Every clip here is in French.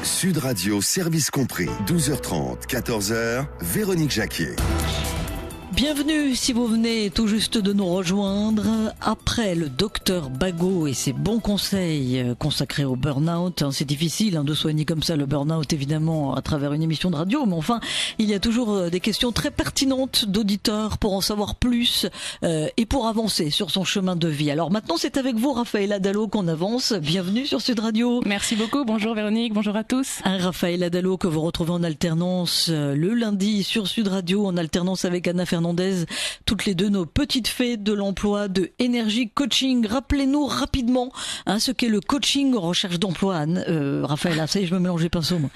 Sud Radio, service compris, 12h30, 14h, Véronique Jacquier. Bienvenue si vous venez tout juste de nous rejoindre. Après le docteur Bagot et ses bons conseils consacrés au burn-out, c'est difficile de soigner comme ça le burn-out évidemment à travers une émission de radio, mais enfin il y a toujours des questions très pertinentes d'auditeurs pour en savoir plus et pour avancer sur son chemin de vie. Alors maintenant c'est avec vous Raphaël Dallot qu'on avance. Bienvenue sur Sud Radio. Merci beaucoup, bonjour Véronique, bonjour à tous. Raphaël Dallot que vous retrouvez en alternance le lundi sur Sud Radio en alternance avec Anna Fernandez, toutes les deux nos petites fées de l'emploi de Énergie Coaching. Rappelez-nous rapidement ce qu'est le coaching en recherche d'emploi, Anne. Raphaël, ça y est, je me mélange les pinceaux, moi.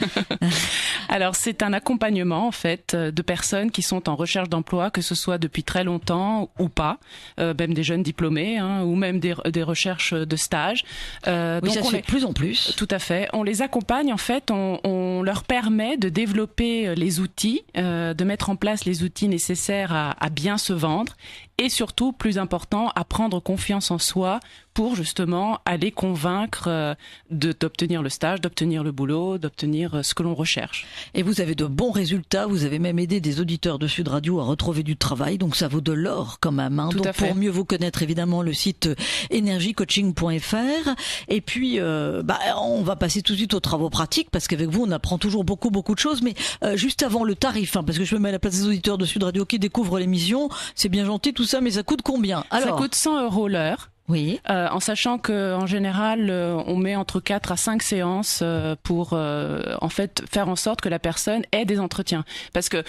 Alors, c'est un accompagnement, en fait, de personnes qui sont en recherche d'emploi, que ce soit depuis très longtemps ou pas, même des jeunes diplômés, ou même des recherches de stage. Oui, donc ça se fait de plus en plus. Tout à fait. On les accompagne, en fait, on leur permet de développer les outils, de mettre en place les outils nécessaires à bien se vendre et surtout, plus important, à prendre confiance en soi pour justement aller convaincre d'obtenir le stage, d'obtenir le boulot, d'obtenir ce que l'on recherche. Et vous avez de bons résultats, vous avez même aidé des auditeurs de Sud Radio à retrouver du travail, donc ça vaut de l'or quand même. Tout donc à fait. Pour mieux vous connaître, évidemment, le site energiecoaching.fr. Et puis, on va passer tout de suite aux travaux pratiques, parce qu'avec vous, on apprend toujours beaucoup de choses. Mais juste avant le tarif, parce que je me mets à la place des auditeurs de Sud Radio qui découvrent l'émission, c'est bien gentil tout ça, mais ça coûte combien? Alors, ça coûte 100 € l'heure. Oui. En sachant que en général, on met entre 4 à 5 séances pour en fait faire en sorte que la personne ait des entretiens. Parce que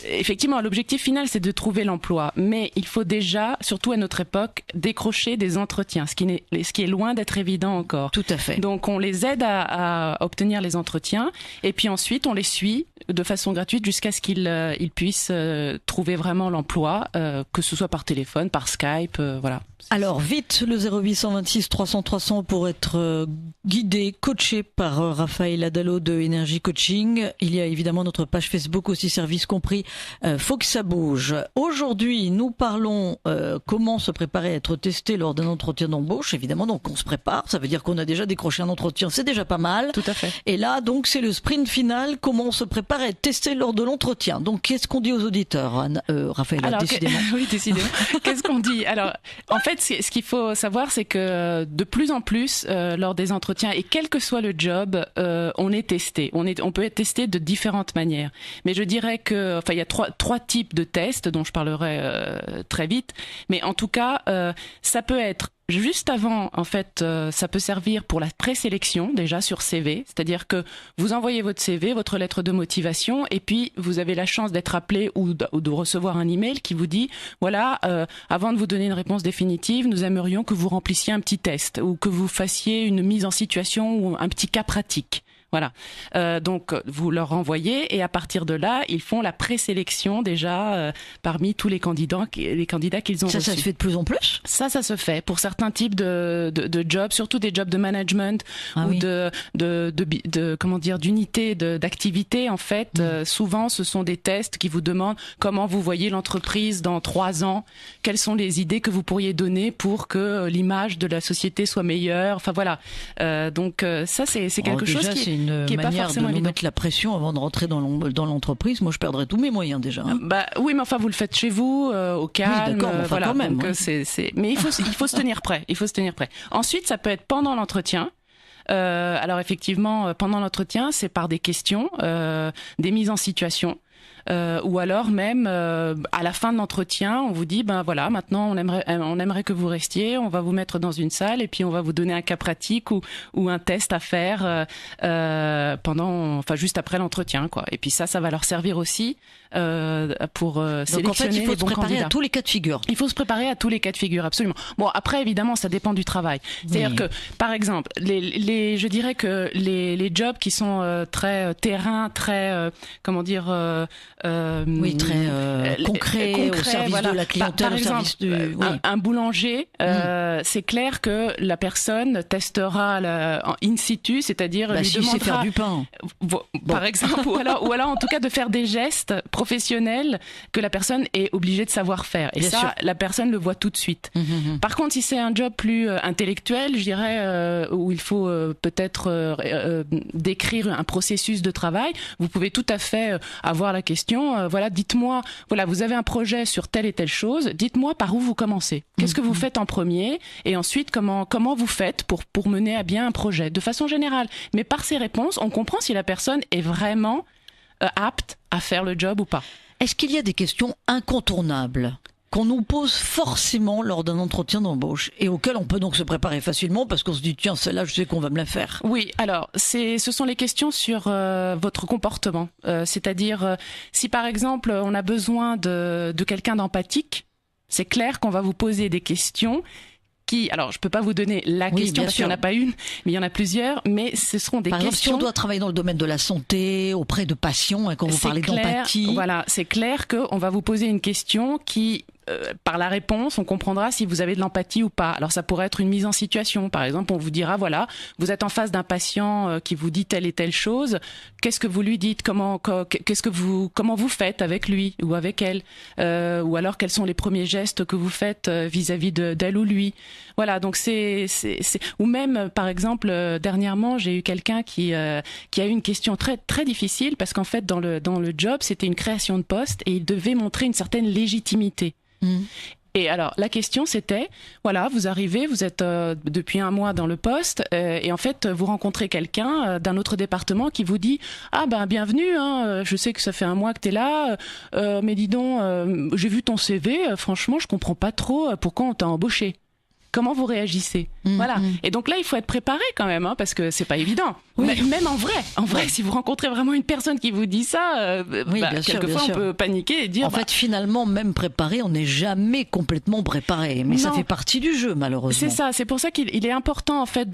effectivement, l'objectif final, c'est de trouver l'emploi. Mais il faut déjà, surtout à notre époque, décrocher des entretiens, ce qui est loin d'être évident encore. Tout à fait. Donc, on les aide à obtenir les entretiens. Et puis ensuite, on les suit de façon gratuite jusqu'à ce qu'ils puissent trouver vraiment l'emploi, que ce soit par téléphone, par Skype, voilà. Alors vite, le 0826 300 300 pour être guidé, coaché par Raphaël Dallot de Énergie Coaching. Il y a évidemment notre page Facebook aussi, service compris, faut que ça bouge. Aujourd'hui, nous parlons comment se préparer à être testé lors d'un entretien d'embauche. Évidemment, donc on se prépare, ça veut dire qu'on a déjà décroché un entretien, c'est déjà pas mal. Tout à fait. Et là, donc c'est le sprint final, comment on se prépare à être testé lors de l'entretien. Donc qu'est-ce qu'on dit aux auditeurs, Anne, Raphaël, décidément. Oui, décidément. Qu'est-ce qu'on dit? Alors, en fait, ce qu'il faut savoir, c'est que de plus en plus, lors des entretiens, et quel que soit le job, on est testé. On peut être testé de différentes manières. Mais je dirais que, il y a trois types de tests dont je parlerai très vite. Mais en tout cas, ça peut être juste avant, en fait, ça peut servir pour la présélection, déjà sur CV. C'est-à-dire que vous envoyez votre CV, votre lettre de motivation, et puis vous avez la chance d'être appelé ou de recevoir un email qui vous dit, voilà, avant de vous donner une réponse définitive, nous aimerions que vous remplissiez un petit test ou que vous fassiez une mise en situation ou un petit cas pratique. Voilà. Donc vous leur renvoyez et à partir de là, ils font la présélection déjà parmi tous les candidats qu'ils ont reçus. Ça se fait de plus en plus. Ça se fait pour certains types de jobs, surtout des jobs de management ou de comment dire d'unité d'activité en fait. Souvent, ce sont des tests qui vous demandent comment vous voyez l'entreprise dans 3 ans, quelles sont les idées que vous pourriez donner pour que l'image de la société soit meilleure. Enfin voilà. Donc ça c'est quelque chose qui est pas forcément de nous évident. mettre la pression avant de rentrer dans l'entreprise. Moi, je perdrais tous mes moyens déjà. Oui, mais enfin, vous le faites chez vous, au calme. Oui, d'accord, voilà. Quand même. Donc, mais il faut se tenir prêt. Il faut se tenir prêt. Ensuite, ça peut être pendant l'entretien. Alors effectivement, pendant l'entretien, c'est par des questions, des mises en situation. Ou alors même à la fin de l'entretien, on vous dit voilà, maintenant on aimerait que vous restiez, on va vous mettre dans une salle et puis on va vous donner un cas pratique ou un test à faire juste après l'entretien quoi. Et puis ça va leur servir aussi pour sélectionner. Donc en fait, il faut les se bons préparer candidats. à tous les cas de figure. Il faut se préparer à tous les cas de figure, absolument. Bon, après évidemment, ça dépend du travail. C'est-à-dire que par exemple, je dirais que les jobs qui sont très terrain, très oui, très concret, au service de la clientèle, par exemple, un boulanger, c'est clair que la personne testera in situ, c'est-à-dire lui si demandera c'est faire du pain, par exemple, ou alors en tout cas de faire des gestes professionnels que la personne est obligée de savoir faire. Et bien ça, sûr. La personne le voit tout de suite. Par contre, si c'est un job plus intellectuel, je dirais, où il faut peut-être décrire un processus de travail, vous pouvez tout à fait avoir la question, voilà, dites-moi, voilà, vous avez un projet sur telle et telle chose, dites-moi par où vous commencez. Qu'est-ce que vous faites en premier et ensuite comment vous faites pour mener à bien un projet, de façon générale. Mais par ces réponses, on comprend si la personne est vraiment apte à faire le job ou pas. Est-ce qu'il y a des questions incontournables qu'on nous pose forcément lors d'un entretien d'embauche et auquel on peut donc se préparer facilement parce qu'on se dit tiens, celle-là je sais qu'on va me la faire. Oui, alors ce sont les questions sur votre comportement, c'est-à-dire si par exemple on a besoin de quelqu'un d'empathique, c'est clair qu'on va vous poser des questions alors je peux pas vous donner la question parce qu'il n'y en a pas une, mais il y en a plusieurs, mais ce seront des questions. Par exemple, si on doit travailler dans le domaine de la santé, auprès de patients, et quand vous parlez d'empathie. Voilà, c'est clair qu'on va vous poser une question qui, par la réponse, on comprendra si vous avez de l'empathie ou pas. Alors ça pourrait être une mise en situation. Par exemple, on vous dira, voilà, vous êtes en face d'un patient qui vous dit telle et telle chose. Qu'est-ce que vous lui dites ? Comment vous faites avec lui ou avec elle ? Ou alors, quels sont les premiers gestes que vous faites vis-à-vis d'elle ou lui ? Voilà, donc ou même, par exemple, dernièrement, j'ai eu quelqu'un qui a eu une question très très difficile parce qu'en fait, dans le job, c'était une création de poste et il devait montrer une certaine légitimité. Et alors, la question c'était, voilà, vous arrivez, vous êtes depuis un mois dans le poste et en fait, vous rencontrez quelqu'un d'un autre département qui vous dit « Ah ben, bienvenue, hein, je sais que ça fait un mois que t'es là, mais dis donc, j'ai vu ton CV, franchement, je comprends pas trop pourquoi on t'a embauché. » Comment vous réagissez ? Voilà. Et donc là, il faut être préparé quand même, hein, parce que c'est pas évident. Oui. Même en vrai, si vous rencontrez vraiment une personne qui vous dit ça, quelquefois on peut paniquer et dire. En fait, finalement, même préparé, on n'est jamais complètement préparé, mais ça fait partie du jeu, malheureusement. C'est ça. C'est pour ça qu'il est important en fait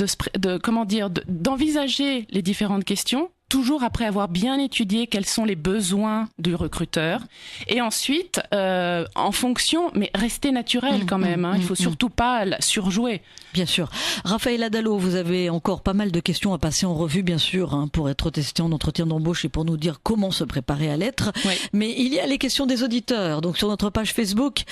d'envisager les différentes questions. Toujours après avoir bien étudié quels sont les besoins du recruteur. Et ensuite, en fonction, mais restez naturel quand même. Hein, il faut surtout pas surjouer. Bien sûr. Raphaël Adalo, vous avez encore pas mal de questions à passer en revue, bien sûr, hein, pour être testé en entretien d'embauche et pour nous dire comment se préparer à l'être. Oui. Mais il y a les questions des auditeurs. Donc sur notre page Facebook,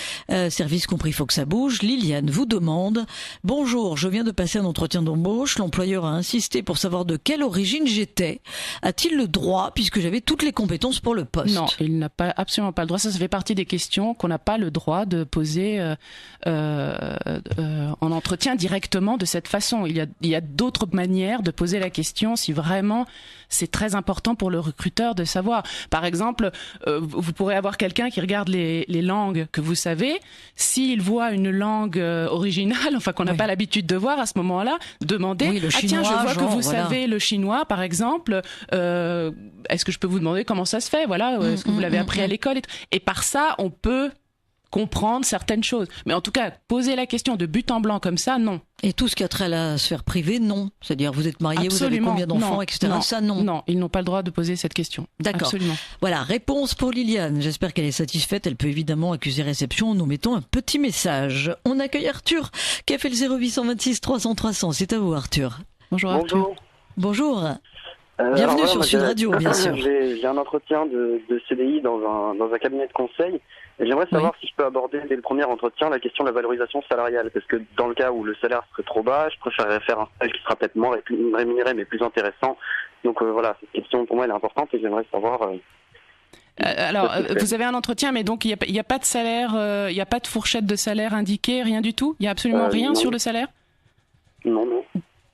Service compris, faut que ça bouge. Liliane vous demande « Bonjour, je viens de passer un entretien d'embauche. L'employeur a insisté pour savoir de quelle origine j'étais. A-t-il le droit, puisque j'avais toutes les compétences pour le poste ?» Non, il n'a absolument pas le droit. Ça fait partie des questions qu'on n'a pas le droit de poser en entretien directement de cette façon. Il y a d'autres manières de poser la question si vraiment c'est très important pour le recruteur de savoir. Par exemple, vous pourrez avoir quelqu'un qui regarde les langues que vous savez. S'il voit une langue originale, enfin qu'on n'a pas l'habitude de voir à ce moment-là, demandez le chinois, tiens, je vois que vous savez le chinois, par exemple. Est-ce que je peux vous demander comment ça se fait ? Voilà, est-ce que vous l'avez appris à l'école ? Et par ça, on peut comprendre certaines choses. Mais en tout cas, poser la question de but en blanc comme ça, non. Et tout ce qui a trait à la sphère privée, non. C'est-à-dire, vous êtes marié, vous avez combien d'enfants, etc. Ça, non. Non, ils n'ont pas le droit de poser cette question. D'accord. Absolument. Voilà, réponse pour Liliane. J'espère qu'elle est satisfaite. Elle peut évidemment accuser réception en nous mettant un petit message. On accueille Arthur, qui a fait le 0826 300 300. C'est à vous, Arthur. Bonjour, Arthur. Bonjour. Bienvenue sur Sud Radio, bien sûr. J'ai un entretien de CDI dans un cabinet de conseil. Et j'aimerais savoir si je peux aborder dès le premier entretien la question de la valorisation salariale. Parce que dans le cas où le salaire serait trop bas, je préférerais faire un stage qui sera peut-être moins rémunéré mais plus intéressant. Donc voilà, cette question pour moi elle est importante et j'aimerais savoir... alors, vous avez un entretien, mais donc il n'y a pas de salaire, il n'y a pas de fourchette de salaire indiquée, rien du tout ? Il n'y a absolument rien non. Sur le salaire ? Non.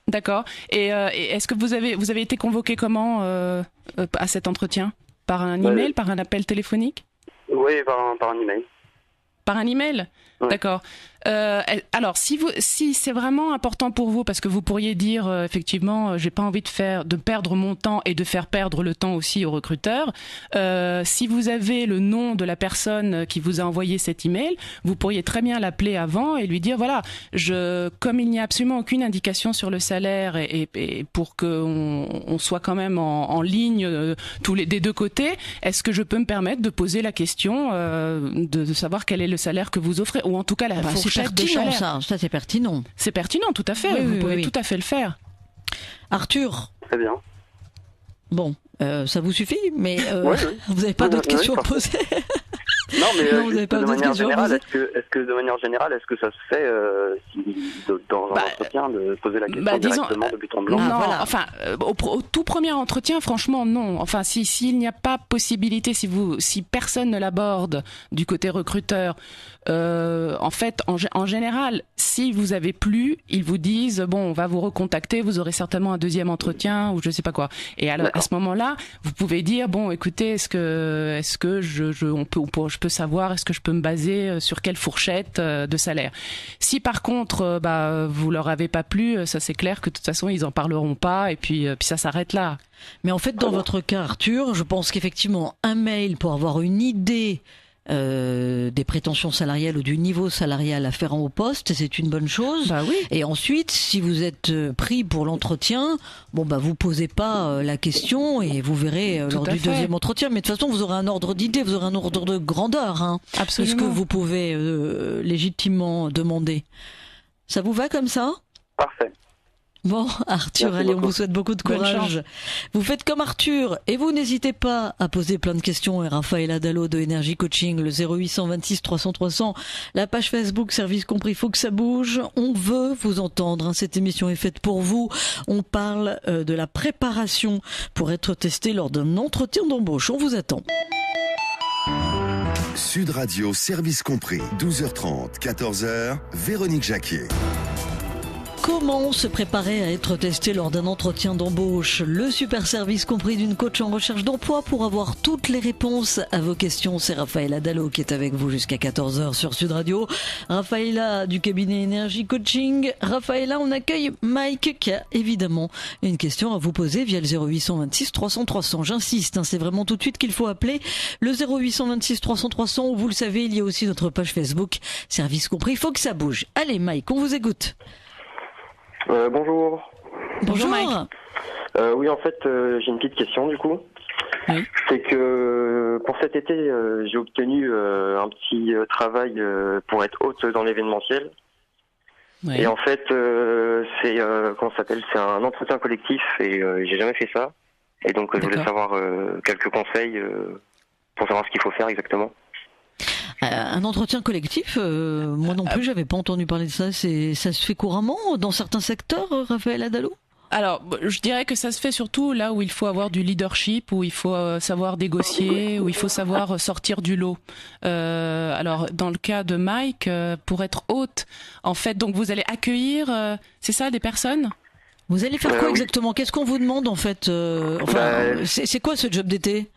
D'accord. Et est-ce que vous avez été convoqué comment à cet entretien ? Par un email, par un appel téléphonique ? Oui, par un email. Par un email ? D'accord. Alors, si c'est vraiment important pour vous, parce que vous pourriez dire effectivement, j'ai pas envie de perdre mon temps et de faire perdre le temps aussi aux recruteurs. Si vous avez le nom de la personne qui vous a envoyé cet email, vous pourriez très bien l'appeler avant et lui dire voilà, comme il n'y a absolument aucune indication sur le salaire et pour qu'on soit quand même en ligne des deux côtés, est-ce que je peux me permettre de poser la question de savoir quel est le salaire que vous offrez, ou en tout cas la fourchette de salaire. Ça c'est pertinent. C'est pertinent, tout à fait. Vous pouvez tout à fait le faire. Arthur. Très bien. Bon, ça vous suffit, mais oui. vous n'avez pas d'autres questions à poser. Non, mais vous n'avez pas de d'autres manière questions à générale, poser. est-ce que de manière générale, est-ce que ça se fait dans un entretien de poser la question directement de but en blanc? Non, voilà. Enfin, au tout premier entretien, franchement, non. Enfin, s'il n'y a pas possibilité, si personne ne l'aborde du côté recruteur, en fait, en général, si vous avez plu, ils vous disent bon, on va vous recontacter, vous aurez certainement un deuxième entretien ou je sais pas quoi. Et alors, à ce moment-là, vous pouvez dire bon, écoutez, est-ce que je peux savoir, est-ce que je peux me baser sur quelle fourchette de salaire. Si par contre, vous leur avez pas plu, ça c'est clair que de toute façon ils en parleront pas et puis ça s'arrête là. Mais en fait, dans votre cas, Arthur, je pense qu'effectivement, un mail pour avoir une idée des prétentions salariales ou du niveau salarial afférent au poste, c'est une bonne chose. Bah oui. Et ensuite, si vous êtes pris pour l'entretien, vous posez pas la question et vous verrez lors du deuxième entretien. Mais de toute façon, vous aurez un ordre d'idée, vous aurez un ordre de grandeur, Absolument. de ce que vous pouvez légitimement demander. Ça vous va comme ça ? Parfait. Bon, Arthur, Merci allez, beaucoup. on vous souhaite beaucoup de courage. Vous faites comme Arthur et vous n'hésitez pas à poser plein de questions. Et Raphaël Adalo de Energy Coaching, le 0826 300 300, la page Facebook Service Compris, faut que ça bouge. On veut vous entendre. Cette émission est faite pour vous. On parle de la préparation pour être testé lors d'un entretien d'embauche. On vous attend. Sud Radio, Service Compris, 12h30, 14h, Véronique Jacquier. Comment se préparer à être testé lors d'un entretien d'embauche? Le super service compris d'une coach en recherche d'emploi pour avoir toutes les réponses à vos questions. C'est Raphaël Adalo qui est avec vous jusqu'à 14h sur Sud Radio. Raphaëla du cabinet Energy Coaching. Raphaëla, on accueille Mike qui a évidemment une question à vous poser via le 0826 300 300. J'insiste, c'est vraiment tout de suite qu'il faut appeler le 0826 300 300 où vous le savez, il y a aussi notre page Facebook Service Compris. Il faut que ça bouge. Allez Mike, on vous écoute. Bonjour. Bonjour Mike. Oui, en fait, j'ai une petite question du coup. Oui. C'est que pour cet été, j'ai obtenu un petit travail pour être hôte dans l'événementiel. Oui. Et en fait, c'est comment ça s'appelle ? C'est un entretien collectif et j'ai jamais fait ça. Et donc, je voulais savoir quelques conseils pour savoir ce qu'il faut faire exactement. Un entretien collectif, moi non plus, j'avais pas entendu parler de ça. Ça se fait couramment dans certains secteurs, Raphaël Adalo ? Alors, je dirais que ça se fait surtout là où il faut avoir du leadership, où il faut savoir négocier, où il faut savoir sortir du lot. Alors, dans le cas de Mike, pour être hôte, en fait, donc vous allez accueillir, c'est ça, des personnes ? Vous allez faire quoi oui. exactement ? Qu'est-ce qu'on vous demande en fait c'est quoi ce job d'été ?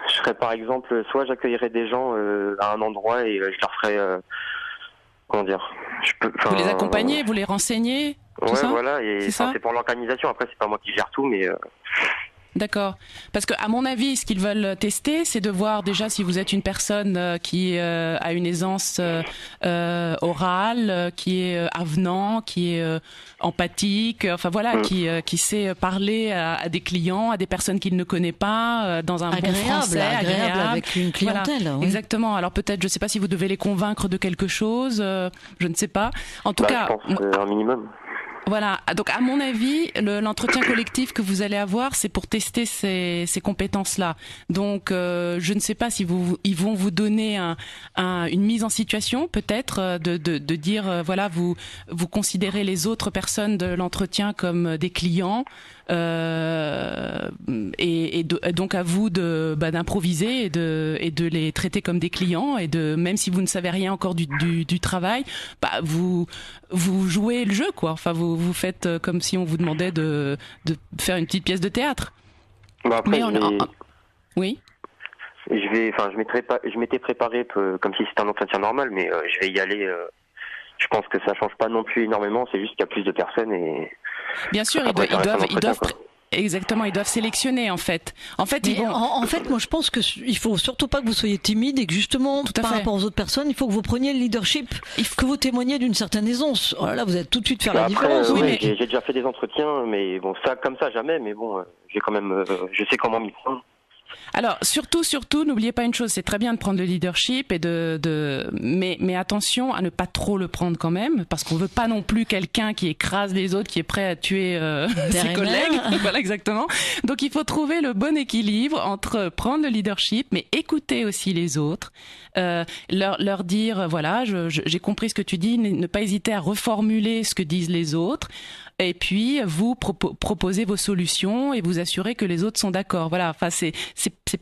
Je serais par exemple, soit j'accueillerais des gens à un endroit et je leur ferais, comment dire, vous les accompagnez, vous les renseignez, tout ouais, ça ? voilà, et c'est pour l'organisation. Après, c'est pas moi qui gère tout, mais. D'accord. Parce que, à mon avis, ce qu'ils veulent tester, c'est de voir déjà si vous êtes une personne qui a une aisance orale, qui est avenant, qui est empathique, enfin voilà, qui sait parler à des clients, à des personnes qu'il ne connaît pas, dans un bon français, agréable avec une clientèle. Voilà. Oui. Exactement. Alors peut-être, je ne sais pas si vous devez les convaincre de quelque chose, je ne sais pas. En tout cas, je pense un minimum. Voilà, donc à mon avis, l'entretien collectif que vous allez avoir, c'est pour tester ces compétences-là. Donc, je ne sais pas si ils vont vous donner une mise en situation, peut-être, de dire, voilà, vous considérez les autres personnes de l'entretien comme des clients, et donc à vous d'improviser et de les traiter comme des clients, et même si vous ne savez rien encore du travail, vous jouez le jeu, quoi. Enfin, vous faites comme si on vous demandait de faire une petite pièce de théâtre. Après, oui. je m'étais préparé comme si c'était un entretien normal, mais je vais y aller. Je pense que ça change pas non plus énormément, c'est juste qu'il y a plus de personnes et. Bien sûr, ils doivent. Exactement, ils doivent sélectionner en fait. En fait, moi je pense que il faut surtout pas que vous soyez timide et que justement par rapport aux autres personnes, il faut que vous preniez le leadership, que vous témoigniez d'une certaine aisance. Oh là là, vous allez tout de suite faire la différence. J'ai déjà fait des entretiens, mais bon, ça comme ça jamais, mais bon, j'ai quand même, je sais comment m'y prendre. Alors surtout, n'oubliez pas une chose, c'est très bien de prendre le leadership et mais attention à ne pas trop le prendre quand même, parce qu'on veut pas non plus quelqu'un qui écrase les autres, qui est prêt à tuer ses collègues. Voilà, exactement. Donc il faut trouver le bon équilibre entre prendre le leadership, mais écouter aussi les autres, leur dire voilà, j'ai compris ce que tu dis, ne pas hésiter à reformuler ce que disent les autres. Et puis vous proposez vos solutions et vous assurez que les autres sont d'accord. Voilà, enfin c'est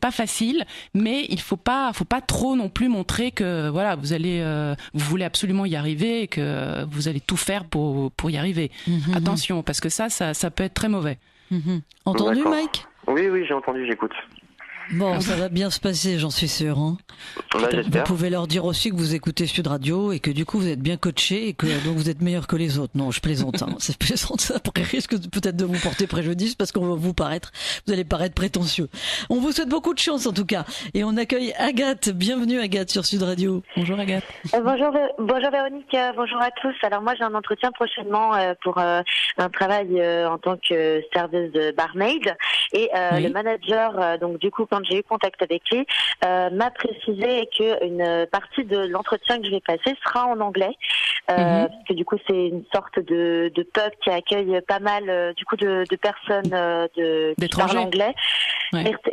pas facile, mais il faut pas trop non plus montrer que voilà, vous voulez absolument y arriver et que vous allez tout faire pour y arriver. Attention, parce que ça peut être très mauvais. Entendu, Mike ? Oui, j'ai entendu, j'écoute. Bon, ça va bien se passer, j'en suis sûr. Hein. Vous pouvez leur dire aussi que vous écoutez Sud Radio et que du coup vous êtes bien coaché et que donc vous êtes meilleur que les autres. Non, je plaisante. C'est plaisante, ça risque peut-être de vous porter préjudice parce qu'on va vous allez paraître prétentieux. On vous souhaite beaucoup de chance en tout cas et on accueille Agathe. Bienvenue Agathe sur Sud Radio. Bonjour Agathe. Bonjour Véronique. Bonjour à tous. Alors moi j'ai un entretien prochainement pour un travail en tant que serveuse barmaid et le manager donc du coup quand j'ai eu contact avec lui, m'a précisé qu'une partie de l'entretien que je vais passer sera en anglais, parce que du coup c'est une sorte de pub qui accueille pas mal du coup de personnes qui parlent anglais,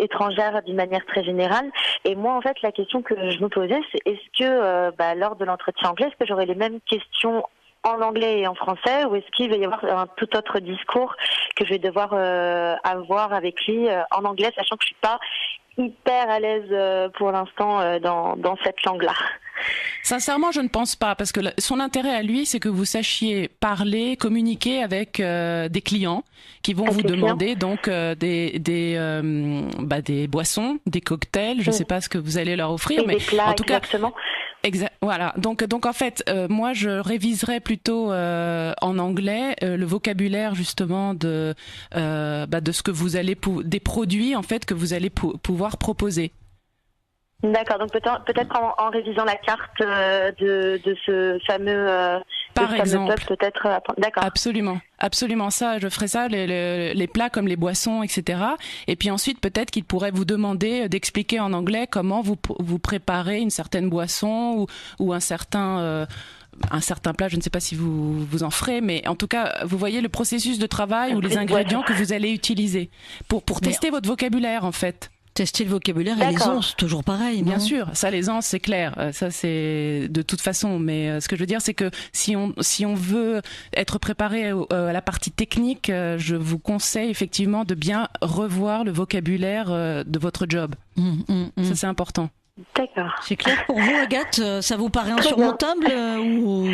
étrangères d'une manière très générale. Et moi en fait la question que je me posais c'est est-ce que lors de l'entretien anglais, est-ce que j'aurai les mêmes questions en anglais et en français, ou est-ce qu'il va y avoir un tout autre discours que je vais devoir avoir avec lui en anglais, sachant que je suis pas hyper à l'aise pour l'instant dans cette langue-là. Sincèrement, je ne pense pas, parce que son intérêt à lui, c'est que vous sachiez parler, communiquer avec des clients qui vont vous demander donc des boissons, des cocktails, je ne sais pas ce que vous allez leur offrir, et mais des plats, en tout exactement. Cas. Voilà. Donc en fait, moi je réviserais plutôt en anglais le vocabulaire justement de ce que vous allez des produits en fait que vous allez pouvoir proposer. D'accord. Donc peut-être en révisant la carte de ce fameux par exemple, pub, peut-être. D'accord. Absolument ça. Je ferai ça les plats comme les boissons, etc. Et puis ensuite peut-être qu'il pourrait vous demander d'expliquer en anglais comment vous préparez une certaine boisson ou un certain plat, je ne sais pas si vous en ferez, mais en tout cas, vous voyez le processus de travail ou les ingrédients que vous allez utiliser pour tester votre vocabulaire en fait. Tester le vocabulaire et l'aisance, toujours pareil. Bien sûr, ça l'aisance c'est clair, ça c'est de toute façon. Mais ce que je veux dire c'est que si on veut être préparé à la partie technique, je vous conseille effectivement de bien revoir le vocabulaire de votre job. Ça c'est important. D'accord. C'est clair pour vous, Agathe? Ça vous paraît insurmontable ou...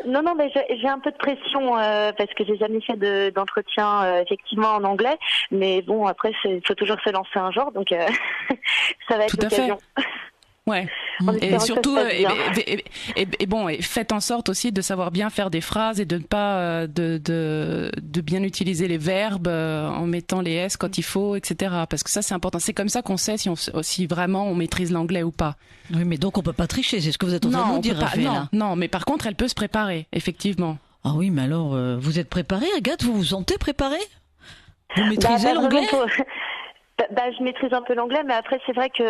Non, mais j'ai un peu de pression parce que j'ai jamais fait d'entretien effectivement en anglais. Mais bon, après, il faut toujours se lancer un jour, donc ça va être l'occasion. Ouais. Et surtout, et faites en sorte aussi de savoir bien faire des phrases et de ne pas de bien utiliser les verbes en mettant les S quand il faut, etc. Parce que ça c'est important. C'est comme ça qu'on sait si vraiment on maîtrise l'anglais ou pas. Oui, mais donc on peut pas tricher. C'est ce que vous êtes en train de nous dire. Non, mais par contre elle peut se préparer, effectivement. Ah oui, mais alors vous êtes préparée, Agathe? Vous vous sentez préparée? Vous maîtrisez l'anglais? Je maîtrise un peu l'anglais, mais après c'est vrai que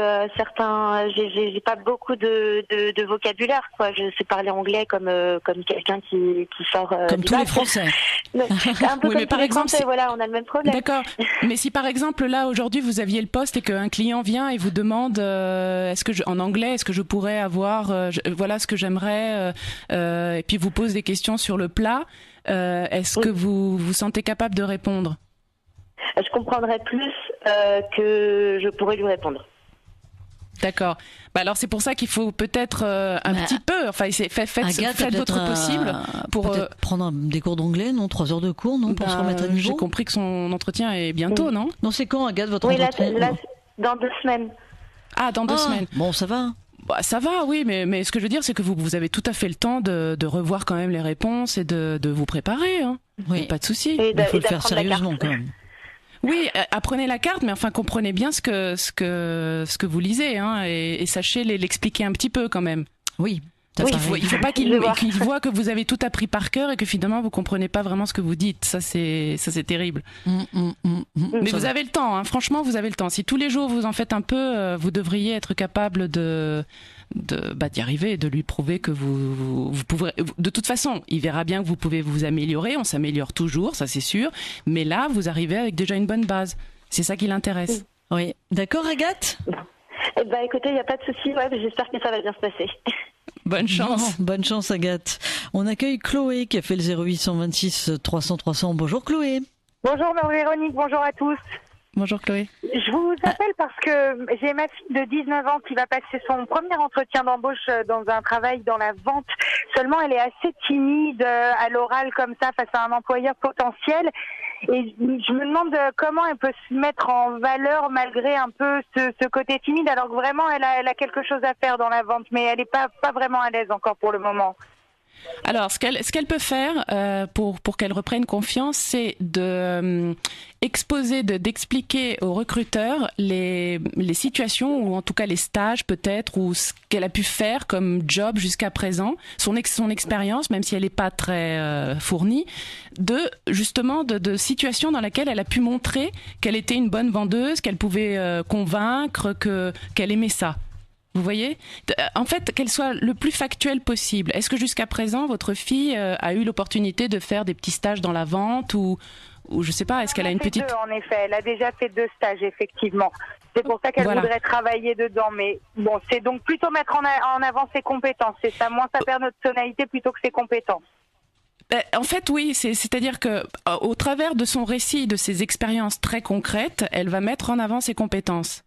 j'ai pas beaucoup de vocabulaire, quoi. Je sais parler anglais comme quelqu'un qui sort comme tous les Français. Un peu oui, mais par exemple, Français, voilà, on a le même problème. D'accord. Mais si par exemple là aujourd'hui vous aviez le poste et qu'un client vient et vous demande en anglais est-ce que je pourrais avoir voilà ce que j'aimerais et puis vous pose des questions sur le plat, est-ce que vous vous sentez capable de répondre? Je comprendrais plus que je pourrais lui répondre. D'accord. Alors c'est pour ça qu'il faut peut-être un petit peu, enfin faites votre possible pour prendre des cours d'anglais, non? 3 heures de cours, non? Pour se remettre à niveau. J'ai compris que son entretien est bientôt, non? Non, c'est quand, Agathe, votre entretien? Là, dans 2 semaines. Ah, dans 2 semaines. Bon, ça va. Bah, ça va, oui, mais ce que je veux dire, c'est que vous avez tout à fait le temps de revoir quand même les réponses et de vous préparer. Hein. Oui. Pas de souci. Il faut le faire sérieusement quand même. Oui, apprenez la carte, mais enfin comprenez bien ce que vous lisez, hein, et sachez l'expliquer un petit peu quand même. Oui. Parce il faut pas qu'il voit que vous avez tout appris par cœur et que finalement vous comprenez pas vraiment ce que vous dites. Ça c'est terrible. Mais vous avez le temps, hein. Franchement, vous avez le temps. Si tous les jours vous en faites un peu, vous devriez être capable d'y arriver et de lui prouver que vous pouvez. De toute façon, il verra bien que vous pouvez vous améliorer. On s'améliore toujours, ça c'est sûr. Mais là, vous arrivez avec déjà une bonne base. C'est ça qui l'intéresse. Oui. D'accord, Agathe? Eh ben, écoutez, il n'y a pas de souci. Ouais, j'espère que ça va bien se passer. Bonne chance. Bonne chance, Agathe. On accueille Chloé qui a fait le 0826 300 300. Bonjour Chloé. Bonjour Véronique, bonjour à tous. Bonjour Chloé. Je vous appelle parce que j'ai ma fille de 19 ans qui va passer son premier entretien d'embauche dans un travail dans la vente. Seulement, elle est assez timide à l'oral comme ça face à un employeur potentiel. Et je me demande comment elle peut se mettre en valeur malgré un peu ce côté timide, alors que vraiment elle a quelque chose à faire dans la vente, mais elle n'est pas vraiment à l'aise encore pour le moment. Alors, ce qu'elle peut faire pour qu'elle reprenne confiance, c'est d'expliquer aux recruteurs les situations, ou en tout cas les stages peut-être, ou ce qu'elle a pu faire comme job jusqu'à présent, son expérience, même si elle n'est pas très fournie, de situations dans lesquelles elle a pu montrer qu'elle était une bonne vendeuse, qu'elle pouvait convaincre, qu'elle aimait ça. Vous voyez ? En fait, qu'elle soit le plus factuelle possible. Est-ce que jusqu'à présent, votre fille a eu l'opportunité de faire des petits stages dans la vente ou je sais pas, est-ce qu'elle a une petite... En effet, elle a déjà fait 2 stages, effectivement. C'est pour ça qu'elle voudrait travailler dedans. Mais bon, c'est donc plutôt mettre en avant ses compétences. C'est ça, moins sa personnalité plutôt que ses compétences. En fait, oui, c'est-à-dire que au travers de son récit, de ses expériences très concrètes, elle va mettre en avant ses compétences.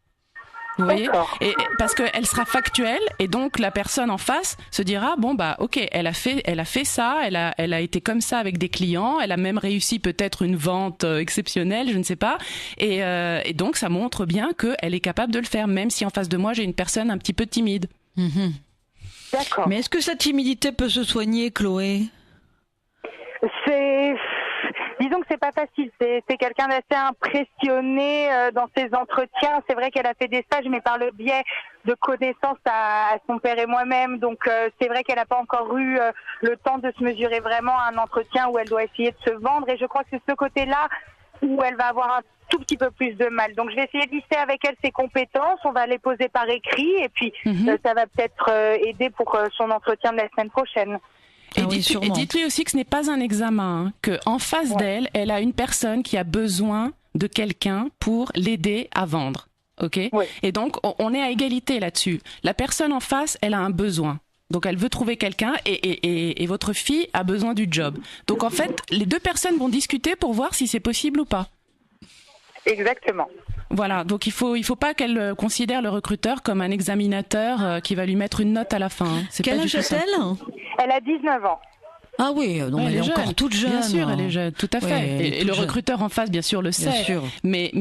Vous voyez ? Et parce qu'elle sera factuelle, et donc la personne en face se dira bon bah ok, elle a fait ça, elle a été comme ça avec des clients, elle a même réussi peut-être une vente exceptionnelle, je ne sais pas, et donc ça montre bien qu'elle est capable de le faire, même si en face de moi j'ai une personne un petit peu timide. D'accord. Mais est-ce que sa timidité peut se soigner, Chloé ? Disons que c'est pas facile. C'est quelqu'un d'assez impressionné dans ses entretiens. C'est vrai qu'elle a fait des stages, mais par le biais de connaissances à son père et moi-même. Donc c'est vrai qu'elle n'a pas encore eu le temps de se mesurer vraiment à un entretien où elle doit essayer de se vendre. Et je crois que c'est ce côté-là où elle va avoir un tout petit peu plus de mal. Donc je vais essayer de lister avec elle ses compétences. On va les poser par écrit et puis ça va peut-être aider pour son entretien de la semaine prochaine. Et dites-lui aussi que ce n'est pas un examen, hein, qu'en face d'elle, elle a une personne qui a besoin de quelqu'un pour l'aider à vendre. Ok ? Oui. Et donc, on est à égalité là-dessus. La personne en face, elle a un besoin. Donc, elle veut trouver quelqu'un et votre fille a besoin du job. Donc, en fait, les 2 personnes vont discuter pour voir si c'est possible ou pas. Exactement. Voilà, donc il faut pas qu'elle considère le recruteur comme un examinateur qui va lui mettre une note à la fin. Hein. Quel âge a-t-elle ? Elle a 19 ans. Ah oui, non, elle est encore toute jeune. Bien sûr, elle est jeune, tout à fait. Ouais, et le recruteur en face, bien sûr, le sait. Sûr. Mais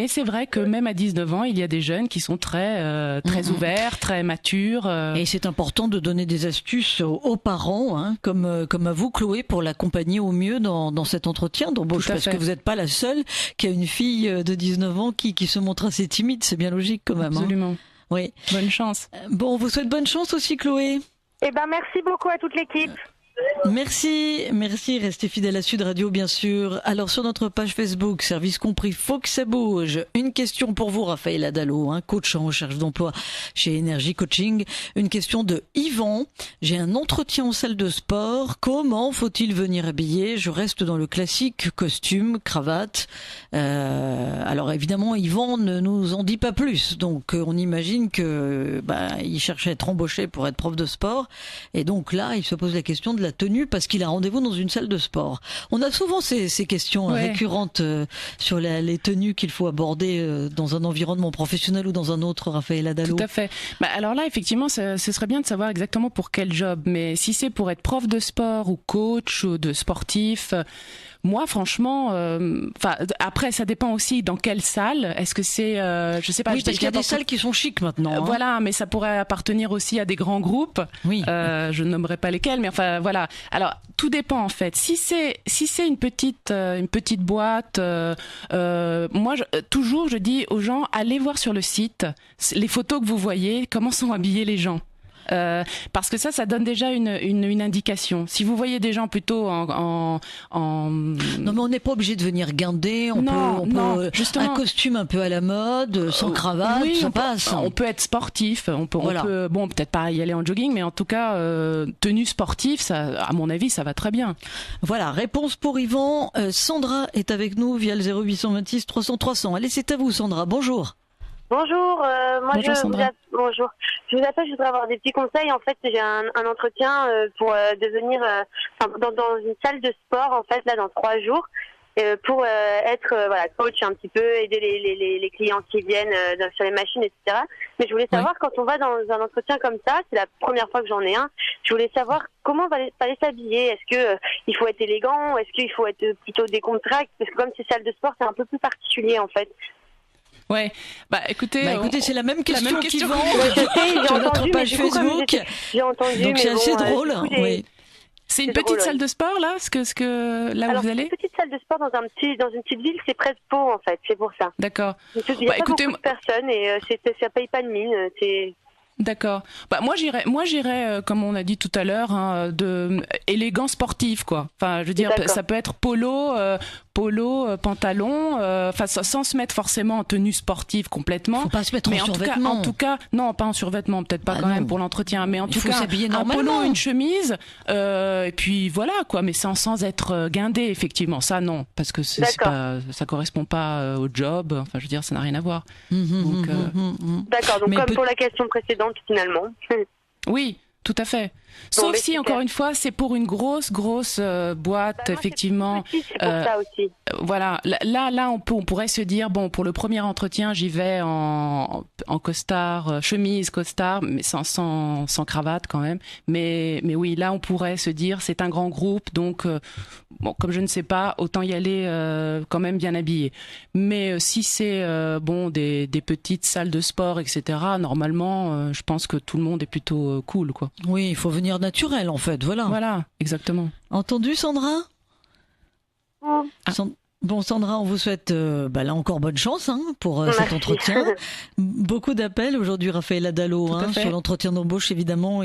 c'est vrai que même à 19 ans, il y a des jeunes qui sont très ouverts, très matures. Et c'est important de donner des astuces aux parents, hein, comme à vous, Chloé, pour l'accompagner au mieux dans cet entretien d'embauche, parce que vous n'êtes pas la seule qui a une fille de 19 ans qui se montre assez timide. C'est bien logique quand même. Absolument. Hein. Oui. Bonne chance. Bon, on vous souhaite bonne chance aussi, Chloé. Eh ben, merci beaucoup à toute l'équipe. Merci, restez fidèles à Sud Radio bien sûr. Alors sur notre page Facebook, service compris, faut que ça bouge. Une question pour vous, Raphaël Adalo, coach en recherche d'emploi chez Énergie Coaching. Une question de Yvan. J'ai un entretien en salle de sport. Comment faut-il venir habillé ? Je reste dans le classique costume, cravate. Alors évidemment, Yvan ne nous en dit pas plus. Donc on imagine que il cherche à être embauché pour être prof de sport. Et donc là, il se pose la question de la la tenue parce qu'il a rendez-vous dans une salle de sport. On a souvent ces questions récurrentes sur les tenues qu'il faut aborder dans un environnement professionnel ou dans un autre, Raphaël Dallot. Tout à fait. Alors là, effectivement, ce serait bien de savoir exactement pour quel job. Mais si c'est pour être prof de sport ou coach ou de sportif, moi, franchement, après, ça dépend aussi dans quelle salle. Est-ce que c'est, je sais pas. Oui, parce qu'il y a des salles qui sont chics maintenant. Voilà, mais ça pourrait appartenir aussi à des grands groupes. Oui. Je ne nommerai pas lesquels, mais enfin voilà. Alors, tout dépend en fait. Si c'est une petite boîte, moi, toujours, je dis aux gens, allez voir sur le site les photos que vous voyez, comment sont habillés les gens. Parce que ça donne déjà une indication. Si vous voyez des gens plutôt en... Non, mais on n'est pas obligé de venir guindé. On peut justement, un costume un peu à la mode, sans cravate, ça passe. On peut être sportif. On peut bon, peut-être pas y aller en jogging, mais en tout cas, tenue sportive, ça, à mon avis, ça va très bien. Voilà, réponse pour Yvan. Sandra est avec nous via le 0826 300 300. Allez, c'est à vous, Sandra. Bonjour. Bonjour, bonjour, Sandra. Bonjour. Je vous appelle, je voudrais avoir des petits conseils. En fait, j'ai un entretien pour devenir dans une salle de sport, en fait, là, dans 3 jours, pour être coach un petit peu, aider les clients qui viennent sur les machines, etc. Mais je voulais savoir, quand on va dans un entretien comme ça, c'est la première fois que j'en ai un, je voulais savoir comment fallait s'habiller. Est-ce que il faut être élégant? Est-ce qu'il faut être plutôt décontracté? Parce que comme c'est salle de sport, c'est un peu plus particulier, en fait. Ouais, écoutez, c'est la même question qui vend sur notre page Facebook. J'ai entendu, donc c'est assez drôle. Oui. C'est une petite salle de sport là, ce que là où vous allez? Une petite salle de sport dans une petite ville, c'est près de Pau en fait, c'est pour ça. D'accord. Il y a pas beaucoup de personnes et ça paye pas de mine. D'accord. Moi j'irais comme on a dit tout à l'heure, de élégant sportif quoi. Enfin, je veux dire, ça peut être polo, pantalon, sans se mettre forcément en tenue sportive complètement. Faut pas se mettre en survêtement. En tout cas, non, pas en survêtement, peut-être pas quand même pour l'entretien, mais en tout cas, un polo, une chemise, et puis voilà quoi, mais sans être guindé effectivement. Ça non, parce que ça correspond pas au job. Enfin, je veux dire, ça n'a rien à voir. D'accord. Donc comme pour la question précédente finalement. Oui. Tout à fait. Sauf si, encore une fois, c'est pour une grosse boîte, effectivement. C'est pour ça aussi. Voilà. Là, on pourrait se dire, bon, pour le premier entretien, j'y vais en costard, chemise, costard, mais sans cravate quand même. Mais oui, là, on pourrait se dire, c'est un grand groupe, donc, bon, comme je ne sais pas, autant y aller quand même bien habillé. Mais si c'est, des petites salles de sport, etc., normalement, je pense que tout le monde est plutôt cool, quoi. Oui, il faut venir naturel en fait, voilà. Voilà, exactement. Entendu, Sandra? Bon, Sandra, on vous souhaite là encore bonne chance pour cet entretien. Beaucoup d'appels aujourd'hui, Raphaël Dallot, sur l'entretien d'embauche évidemment.